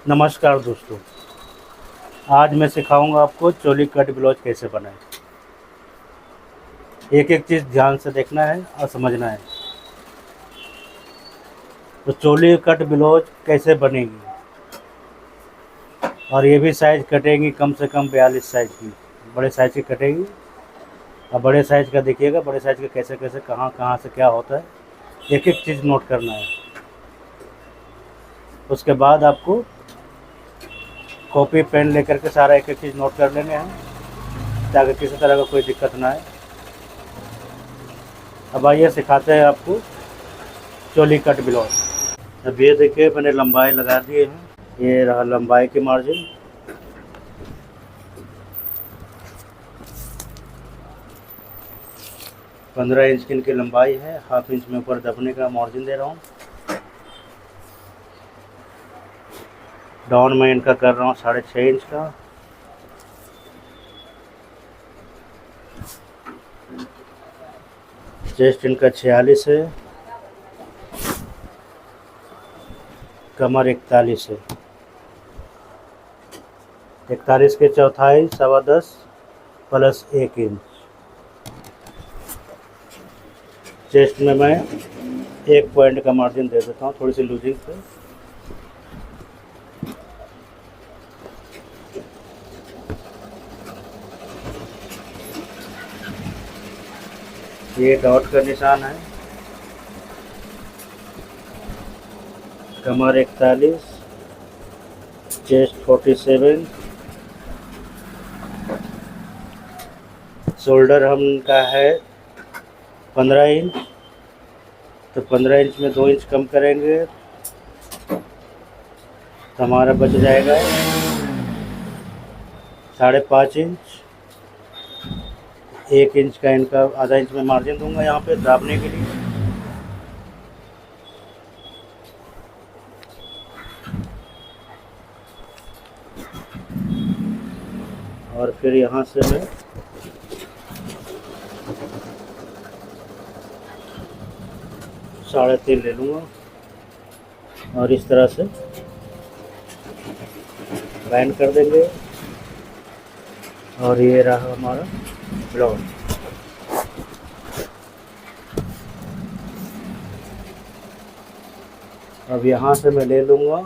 नमस्कार दोस्तों। आज मैं सिखाऊंगा आपको चोली कट ब्लाउज कैसे बनाएं। एक एक चीज़ ध्यान से देखना है और समझना है। तो चोली कट ब्लाउज कैसे बनेगी, और ये भी साइज़ कटेगी कम से कम 42 साइज़ की, बड़े साइज़ की कटेगी। और बड़े साइज़ का देखिएगा, बड़े साइज़ का कैसे कैसे कहाँ कहाँ से क्या होता है, एक एक चीज़ नोट करना है। उसके बाद आपको कॉपी पेन लेकर के सारा एक एक चीज़ नोट कर लेंगे हैं, ताकि किसी तरह का कोई दिक्कत ना आए। अब आइए सिखाते हैं आपको चोली कट ब्लाउज। अब ये देखिए, मैंने लंबाई लगा दिए हैं। ये रहा लंबाई की मार्जिन। पंद्रह इंच की इनकी लंबाई है। हाफ इंच में ऊपर दबने का मार्जिन दे रहा हूँ। डाउन में इनका कर रहा हूँ 6.5 इंच का। चेस्ट इनका 46 है। कमर 41 है। 41 के चौथाई 10.25 प्लस 1 इंच। चेस्ट में मैं 1 पॉइंट का मार्जिन दे देता हूँ, थोड़ी सी लूजिंग पे। ये डॉट का निशान है। कमर 41, चेस्ट 47, शोल्डर हमका है 15 इंच। तो 15 इंच में 2 इंच कम करेंगे तो हमारा बच जाएगा 5.5 इंच। 1 इंच का इनका आधा इंच में मार्जिन दूंगा यहाँ पे दाबने के लिए। और फिर यहाँ से मैं 3.5 ले लूँगा और इस तरह से बैंड कर देंगे। और ये रहा हमारा ब्लाउज। अब यहाँ से मैं ले लूँगा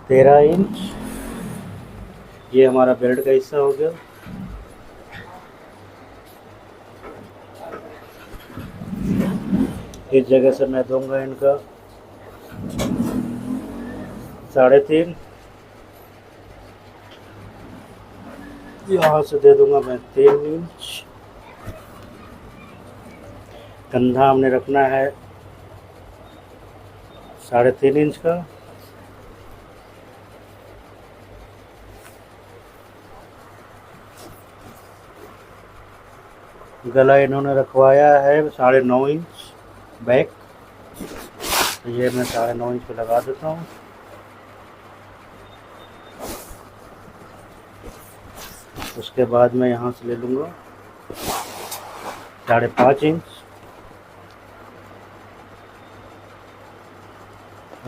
13 इंच। ये हमारा बेल्ट का हिस्सा हो गया। इस जगह से मैं दूंगा इनका 3.5। यहाँ से दे दूंगा मैं 3 इंच। कंधा हमने रखना है 3.5 इंच का। गला इन्होंने रखवाया है 9.5 इंच बैक। तो ये मैं 9.5 इंच पे लगा देता हूँ। उसके बाद मैं यहाँ से ले लूँगा 5.5 इंच।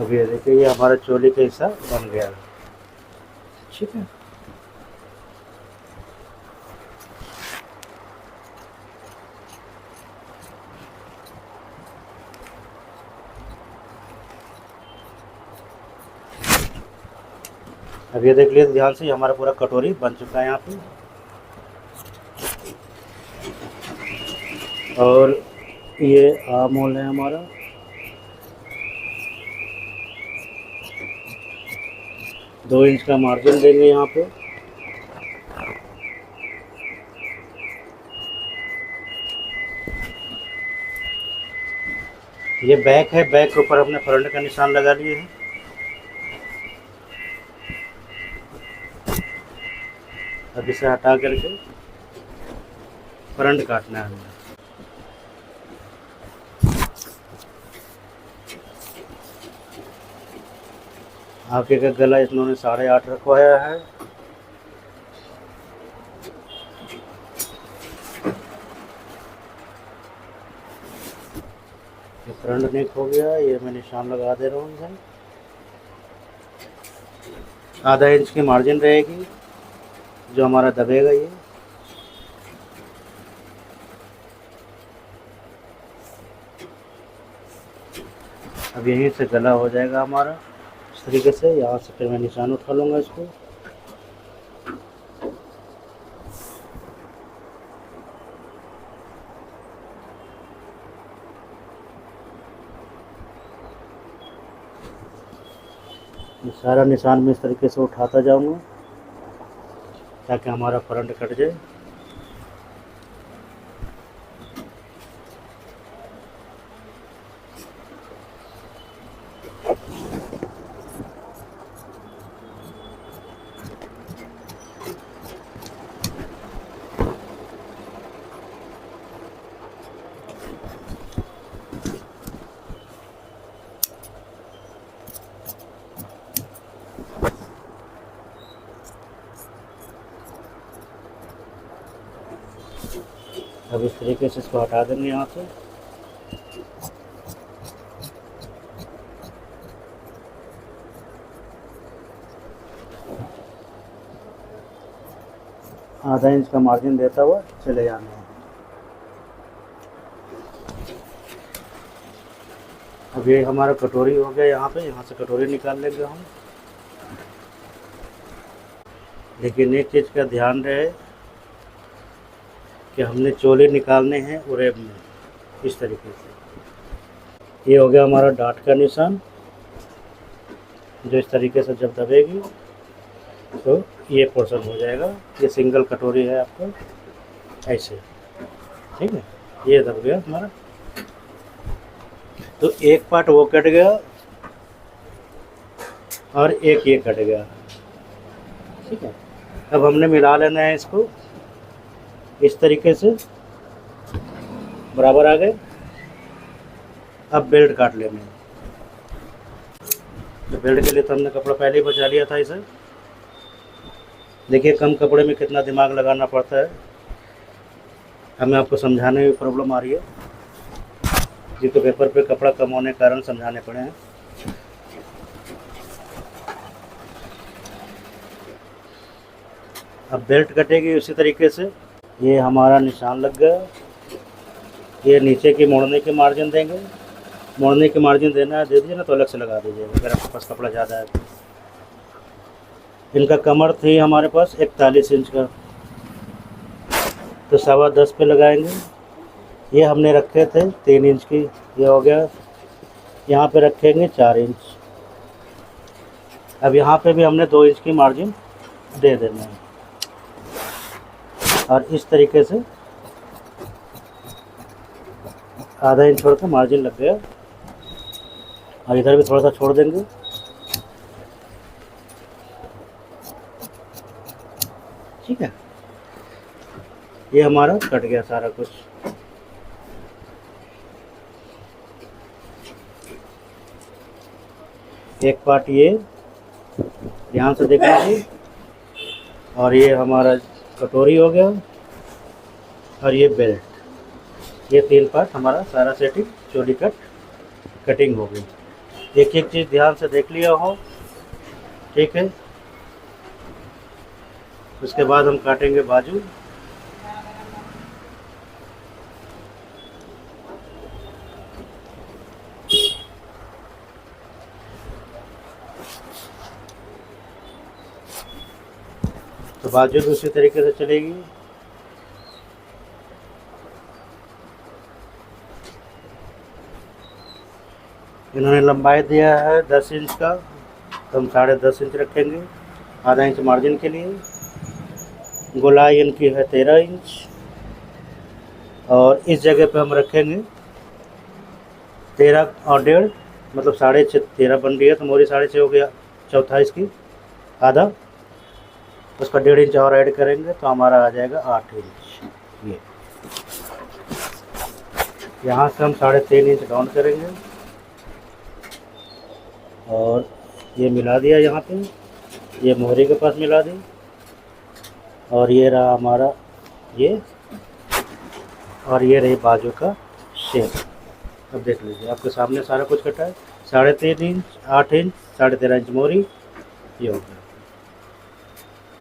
अब ये देखिए, ये हमारा चोली का हिस्सा बन गया है। ठीक है। अब ये देख लीजिए ध्यान से, हमारा पूरा कटोरी बन चुका है यहाँ पे। और ये आर्म होल है हमारा। दो इंच का मार्जिन देंगे यहाँ पे। ये बैक है, बैक के ऊपर हमने फ्रंट का निशान लगा लिए हैं। अब इसे हटा करके फ्रंट काटना है हमें। आगे का गला इन्होंने 8.5 रखवाया है। फ्रंट नेक हो गया, ये मैं निशान लगा दे रहा हूँ भाई। आधा इंच की मार्जिन रहेगी जो हमारा दबेगा ये। अब यहीं से गला हो जाएगा हमारा इस तरीके से। यहाँ से फिर मैं निशान उठा लूँगा इसको। सारा निशान में इस तरीके से उठाता जाऊँगा ताकि हमारा फ्रंट कट जाए। अब इस तरीके से इसको हटा देंगे यहाँ से। आधा इंच का मार्जिन देता हुआ चले जाना है। अब ये हमारा कटोरी हो गया यहाँ पे। यहाँ से कटोरी निकाल लेंगे हम। लेकिन एक चीज़ का ध्यान रहे कि हमने चोले निकालने हैं उरेब में इस तरीके से। ये हो गया हमारा डांट का निशान जो इस तरीके से जब दबेगी तो ये पोर्शन हो जाएगा। ये सिंगल कटोरी है आपको ऐसे, ठीक है। ये दब गया हमारा, तो एक पार्ट वो कट गया और एक ये कट गया, ठीक है। अब हमने मिला लेना है इसको इस तरीके से, बराबर आ गए। अब बेल्ट काट लेंगे। तो बेल्ट के लिए तो हमने कपड़ा पहले ही बचा लिया था इसे। देखिए कम कपड़े में कितना दिमाग लगाना पड़ता है। हमें आपको समझाने में प्रॉब्लम आ रही है जी, तो पेपर पे कपड़ा कम होने के कारण समझाने पड़े हैं। अब बेल्ट कटेगी उसी तरीके से। ये हमारा निशान लग गया। ये नीचे की मोड़ने की मार्जिन देंगे। मोड़ने की मार्जिन देना है दे दीजिए, ना तो अलग से लगा दीजिएगा अगर आपके पास कपड़ा ज़्यादा है तो। इनका कमर थी हमारे पास 41 इंच का, तो 10.25 पे लगाएंगे। ये हमने रखे थे 3 इंच की, ये हो गया। यहाँ पे रखेंगे 4 इंच। अब यहाँ पे भी हमने 2 इंच की मार्जिन दे देना है और इस तरीके से आधा इंच छोड़ कर मार्जिन लग गया। और इधर भी थोड़ा सा छोड़ देंगे। ठीक है, ये हमारा कट गया सारा कुछ। एक पार्ट ये ध्यान से देखना चाहिए। और ये हमारा कटोरी हो गया और ये बेल्ट, ये 3 पार्ट हमारा सारा सेटिंग चोली कटिंग हो गई। एक एक चीज़ ध्यान से देख लिया हो, ठीक है। उसके बाद हम काटेंगे बाजू। तो बाजू भी उसी तरीके से चलेगी। इन्होंने लंबाई दिया है 10 इंच का, तो हम 10.5 इंच रखेंगे आधा इंच मार्जिन के लिए। गोलाई इनकी है 13 इंच और इस जगह पे हम रखेंगे 13 और 1.5, मतलब 6.5। 13 बन रही है तो मोरी 6.5 हो गया, चौथा इसकी आधा, उसका 1.5 इंच और ऐड करेंगे तो हमारा आ जाएगा 8 इंच। ये यहाँ से हम 3.5 इंच डाउन करेंगे और ये मिला दिया यहाँ पे, ये मोहरी के पास मिला दी। और ये रहा हमारा ये, और ये रही बाजू का शेप। अब देख लीजिए, आपके सामने सारा कुछ कटा है। 3.5 इंच, 8 इंच, 13.5 इंच मोरी, ये हो गया।